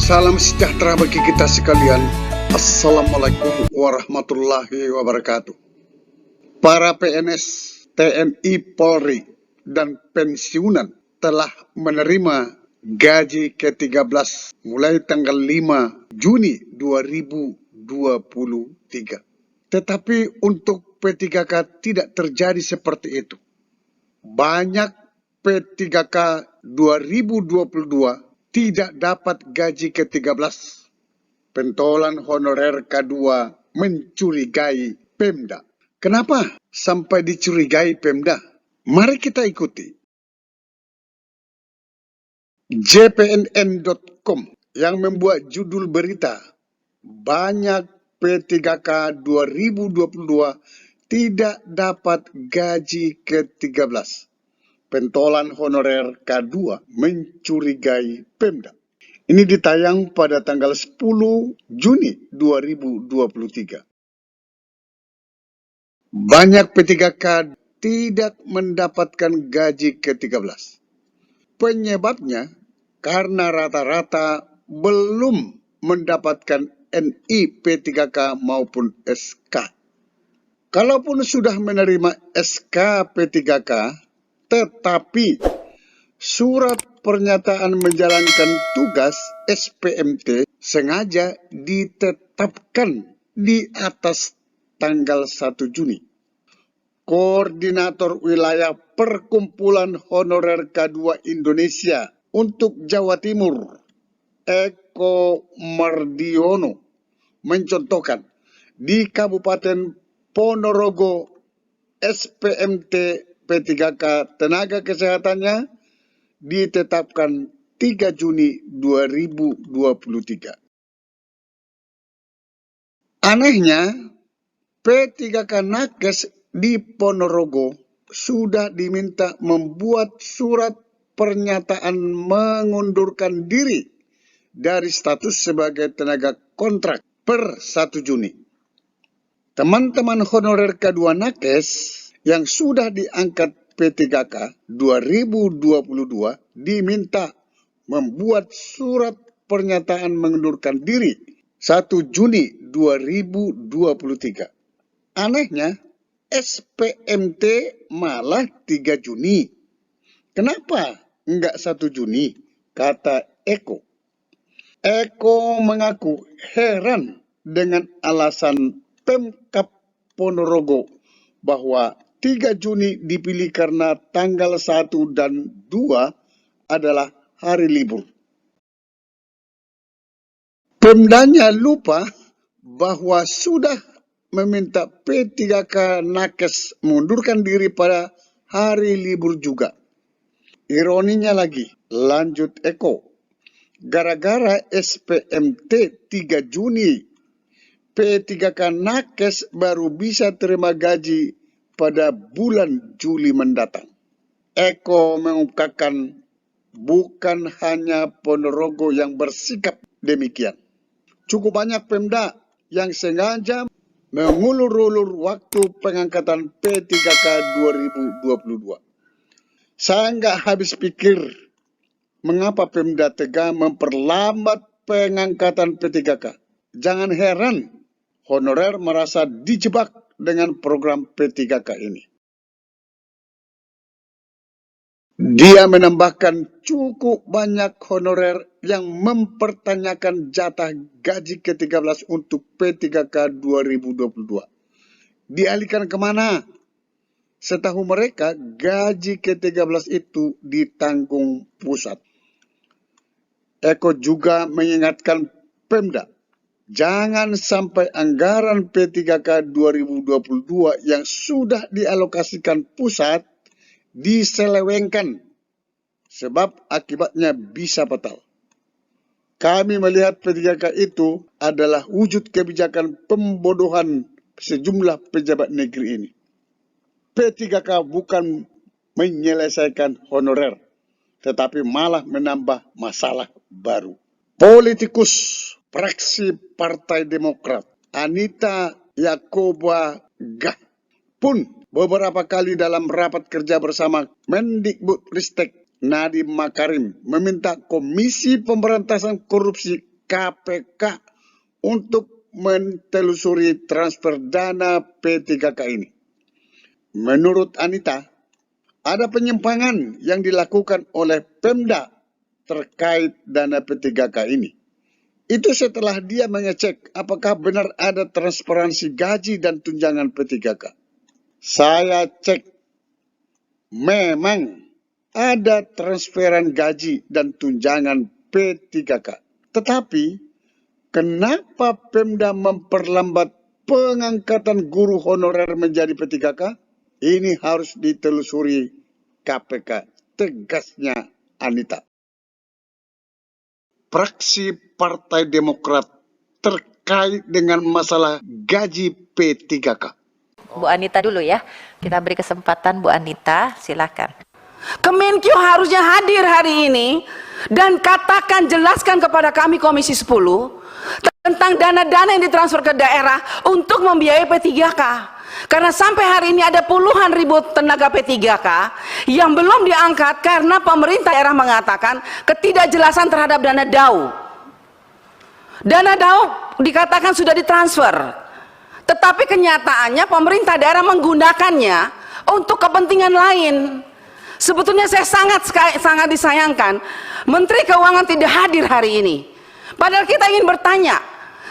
Salam sejahtera bagi kita sekalian. Assalamualaikum warahmatullahi wabarakatuh. Para PNS, TNI, Polri, dan pensiunan telah menerima gaji ke-13 mulai tanggal 5 Juni 2023. Tetapi untuk P3K tidak terjadi seperti itu. Banyak P3K 2022 tidak dapat gaji ke-13. Pentolan honorer K2 mencurigai Pemda. Kenapa sampai dicurigai Pemda? Mari kita ikuti. jpnn.com yang membuat judul berita, banyak P3K 2022 tidak dapat gaji ke-13. Pentolan honorer K2 mencurigai Pemda. Ini ditayang pada tanggal 10 Juni 2023. Banyak P3K tidak mendapatkan gaji ke-13. Penyebabnya karena rata-rata belum mendapatkan NI P3K maupun SK. Kalaupun sudah menerima SK P3K, tetapi surat pernyataan menjalankan tugas SPMT sengaja ditetapkan di atas tanggal 1 Juni. Koordinator Wilayah Perkumpulan Honorer K2 Indonesia untuk Jawa Timur, Eko Mardiono, mencontohkan di Kabupaten Ponorogo SPMT P3K tenaga kesehatannya ditetapkan 3 Juni 2023. Anehnya, P3K nakes di Ponorogo sudah diminta membuat surat pernyataan mengundurkan diri dari status sebagai tenaga kontrak per 1 Juni. Teman-teman honorer K2 nakes yang sudah diangkat P3K 2022 diminta membuat surat pernyataan mengundurkan diri 1 Juni 2023. Anehnya, SPMT malah 3 Juni. Kenapa enggak 1 Juni? Kata Eko. Eko mengaku heran dengan alasan Pemkab Ponorogo bahwa 3 Juni dipilih karena tanggal 1 dan 2 adalah hari libur. Pemdanya lupa bahwa sudah meminta P3K nakes mengundurkan diri pada hari libur juga. Ironinya lagi, lanjut Eko, gara-gara SPMT 3 Juni, P3K nakes baru bisa terima gaji pada bulan Juli mendatang. Eko mengungkapkan bukan hanya Ponorogo yang bersikap demikian. Cukup banyak Pemda yang sengaja mengulur-ulur waktu pengangkatan P3K 2022. Saya nggak habis pikir mengapa Pemda tega memperlambat pengangkatan P3K. Jangan heran honorer merasa dijebak dengan program P3K ini. Dia menambahkan cukup banyak honorer yang mempertanyakan jatah gaji ke-13 untuk P3K 2022. Dialihkan kemana? Setahu mereka, gaji ke-13 itu ditanggung pusat. Eko juga mengingatkan Pemda, jangan sampai anggaran P3K 2022 yang sudah dialokasikan pusat diselewengkan, sebab akibatnya bisa fatal. Kami melihat P3K itu adalah wujud kebijakan pembodohan sejumlah pejabat negeri ini. P3K bukan menyelesaikan honorer, tetapi malah menambah masalah baru. Politikus fraksi Partai Demokrat, Anita Yakoba Gah, pun beberapa kali dalam rapat kerja bersama Mendikbud Ristek Nadiem Makarim meminta Komisi Pemberantasan Korupsi KPK untuk menelusuri transfer dana P3K ini. Menurut Anita, ada penyimpangan yang dilakukan oleh Pemda terkait dana P3K ini. Itu setelah dia mengecek apakah benar ada transparansi gaji dan tunjangan P3K. Saya cek, memang ada transferan gaji dan tunjangan P3K. Tetapi, kenapa Pemda memperlambat pengangkatan guru honorer menjadi P3K? Ini harus ditelusuri KPK, tegasnya Anita. Fraksi Partai Demokrat terkait dengan masalah gaji P3K. Bu Anita dulu ya, kita beri kesempatan Bu Anita, silakan. Kemenkyu harusnya hadir hari ini dan katakan, jelaskan kepada kami Komisi 10 tentang dana-dana yang ditransfer ke daerah untuk membiayai P3K. Karena sampai hari ini ada puluhan ribu tenaga P3K yang belum diangkat karena pemerintah daerah mengatakan ketidakjelasan terhadap dana DAU. Dana DAU dikatakan sudah ditransfer, tetapi kenyataannya pemerintah daerah menggunakannya untuk kepentingan lain. Sebetulnya saya sangat disayangkan Menteri Keuangan tidak hadir hari ini. Padahal kita ingin bertanya,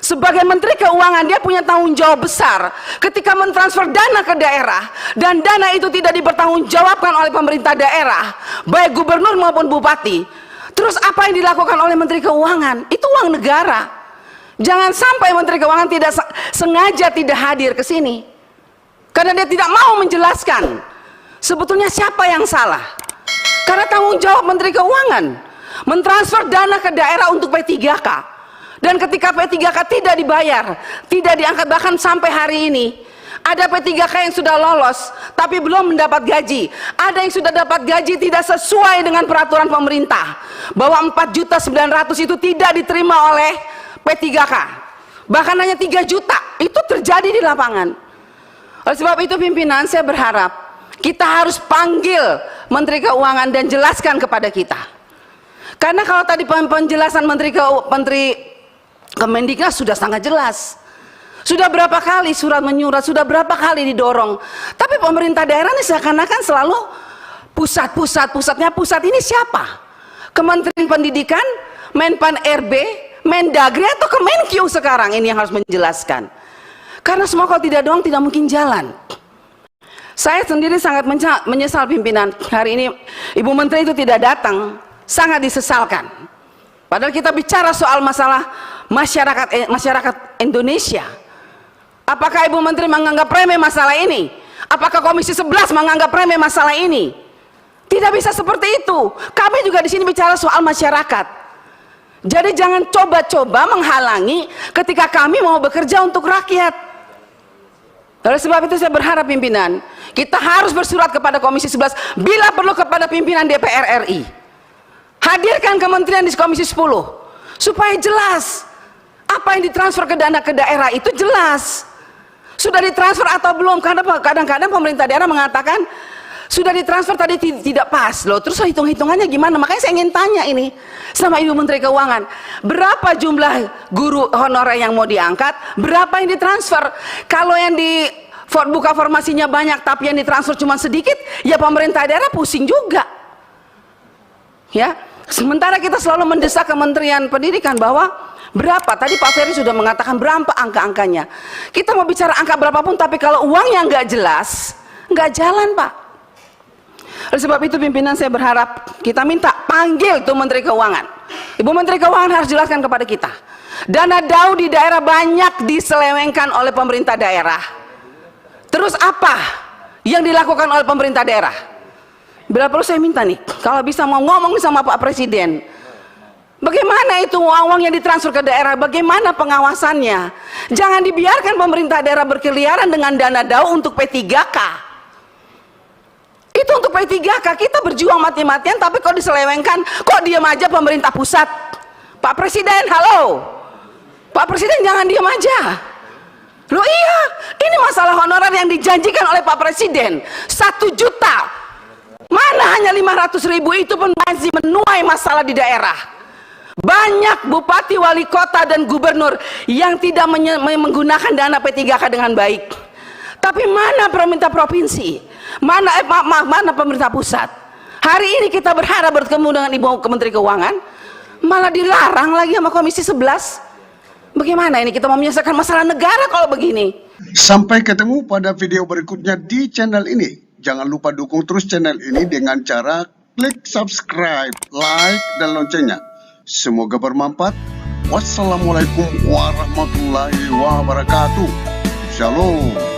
sebagai Menteri Keuangan dia punya tanggung jawab besar ketika mentransfer dana ke daerah dan dana itu tidak dipertanggungjawabkan oleh pemerintah daerah, baik gubernur maupun bupati. Terus apa yang dilakukan oleh Menteri Keuangan? Itu uang negara. Jangan sampai Menteri Keuangan tidak sengaja tidak hadir ke sini karena dia tidak mau menjelaskan sebetulnya siapa yang salah. Karena tanggung jawab Menteri Keuangan mentransfer dana ke daerah untuk P3K. Dan ketika P3K tidak dibayar, tidak diangkat, bahkan sampai hari ini ada P3K yang sudah lolos tapi belum mendapat gaji. Ada yang sudah dapat gaji tidak sesuai dengan peraturan pemerintah, bahwa 4.900.000 itu tidak diterima oleh P3K. Bahkan hanya 3 juta. Itu terjadi di lapangan. Oleh sebab itu pimpinan, saya berharap kita harus panggil Menteri Keuangan dan jelaskan kepada kita. Karena kalau tadi penjelasan Menteri Kemendiknas sudah sangat jelas. Sudah berapa kali surat menyurat, sudah berapa kali didorong. Tapi pemerintah daerah ini seakan-akan selalu pusatnya pusat ini siapa? Kementerian Pendidikan, Menpan RB, Mendagri atau Kemenkyu sekarang ini yang harus menjelaskan. Karena semua kalau tidak doang tidak mungkin jalan. Saya sendiri sangat menyesal pimpinan. Hari ini Ibu Menteri itu tidak datang, sangat disesalkan. Padahal kita bicara soal masalah masyarakat Indonesia. Apakah Ibu Menteri menganggap remeh masalah ini? Apakah Komisi 11 menganggap remeh masalah ini? Tidak bisa seperti itu. Kami juga di sini bicara soal masyarakat. Jadi jangan coba-coba menghalangi ketika kami mau bekerja untuk rakyat. Oleh sebab itu saya berharap pimpinan, kita harus bersurat kepada Komisi 11, bila perlu kepada pimpinan DPR RI. Hadirkan kementerian di Komisi 10 supaya jelas apa yang ditransfer ke dana ke daerah itu jelas. Sudah ditransfer atau belum? Karena kadang-kadang pemerintah daerah mengatakan sudah ditransfer tadi tidak pas loh. Terus hitung-hitungannya gimana? Makanya saya ingin tanya ini sama Ibu Menteri Keuangan, berapa jumlah guru honorer yang mau diangkat? Berapa yang ditransfer? Kalau yang buka formasinya banyak tapi yang ditransfer cuma sedikit, ya pemerintah daerah pusing juga. Ya, sementara kita selalu mendesak Kementerian Pendidikan bahwa berapa? Tadi Pak Ferry sudah mengatakan berapa angka-angkanya. Kita mau bicara angka berapapun, tapi kalau uangnya nggak jelas, nggak jalan, Pak. Oleh sebab itu pimpinan, saya berharap kita minta panggil tuh Menteri Keuangan. Ibu Menteri Keuangan harus jelaskan kepada kita. Dana DAU di daerah banyak diselewengkan oleh pemerintah daerah. Terus apa yang dilakukan oleh pemerintah daerah? Bila perlu saya minta nih, kalau bisa mau ngomong sama Pak Presiden, bagaimana itu uang yang ditransfer ke daerah, bagaimana pengawasannya? Jangan dibiarkan pemerintah daerah berkeliaran dengan dana DAU untuk P3K. Itu untuk P3K, kita berjuang mati-matian, tapi kok diselewengkan, kok diam aja pemerintah pusat? Pak Presiden, halo, Pak Presiden jangan diam aja. Loh iya, ini masalah honorer yang dijanjikan oleh Pak Presiden 1 juta, mana hanya 500.000, itu pun masih menuai masalah di daerah. Banyak bupati, wali kota, dan gubernur yang tidak menggunakan dana P3K dengan baik. Tapi mana pemerintah provinsi? Mana pemerintah pusat? Hari ini kita berharap bertemu dengan Ibu Menteri Keuangan, malah dilarang lagi sama Komisi 11. Bagaimana ini kita mau menyelesaikan masalah negara kalau begini? Sampai ketemu pada video berikutnya di channel ini. Jangan lupa dukung terus channel ini dengan cara klik subscribe, like, dan loncengnya. Semoga bermanfaat. Wassalamualaikum warahmatullahi wabarakatuh. Shalom.